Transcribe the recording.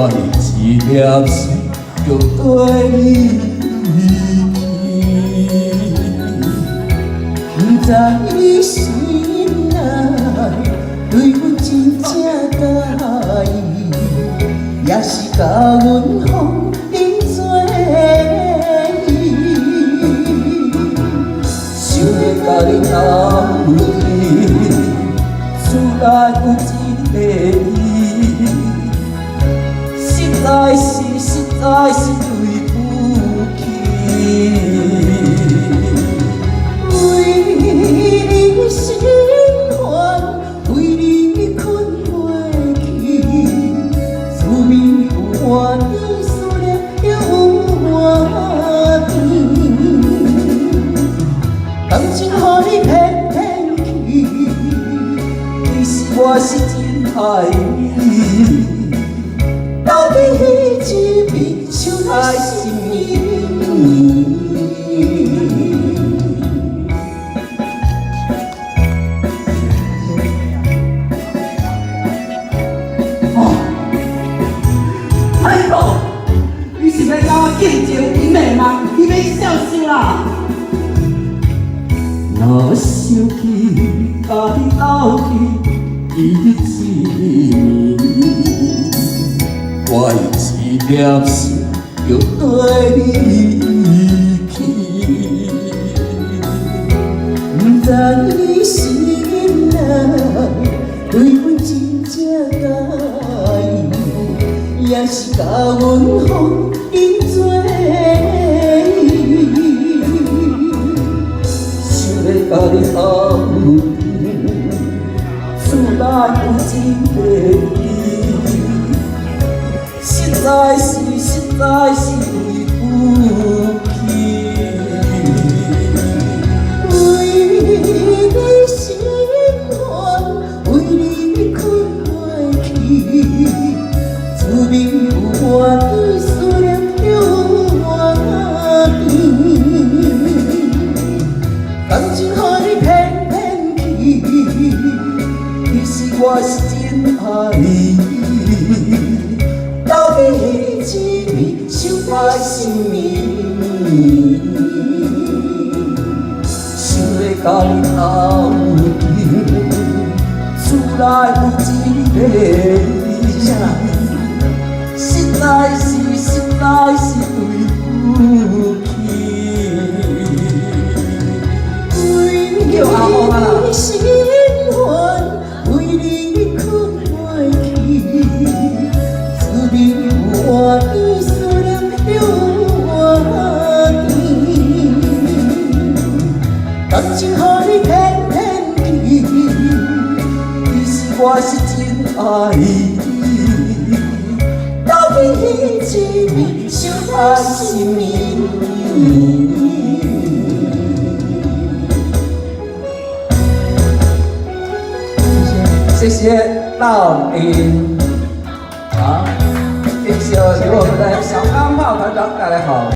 我的一粒心就对你去，不知你心内对阮真正介意，也是甲阮放任做伊，想要甲你斗阵，厝内有一个伊，实在是对不起。为你心烦，为你困袂去，思念有外边，思念又有外边，感情予你骗去，其实我是真爱你。到底彼一边想爱是你？哎呦，你是要甲我见情伊妹吗？你要孝心啦！若想起甲你斗阵伊一暝，我的一粒心就对你去，不知你心内对阮真正介意，也是甲阮放任做伊，想要甲你斗阵，厝内有一个伊。实在是对不起，为你心烦，为你困袂去，思念有外边，思念又有外边，感情予你骗去，其实我是真爱你。到底一暝想爱什么？想要甲你斗阵，厝内有一个伊，实在是对不起。为你心烦，为你困袂去。思念有外边，思念又有外边，感情予你骗去，其实我是真爱你。到底一暝想爱什么？谢谢老兵。好，谢谢由我们的小钢炮团长带来好。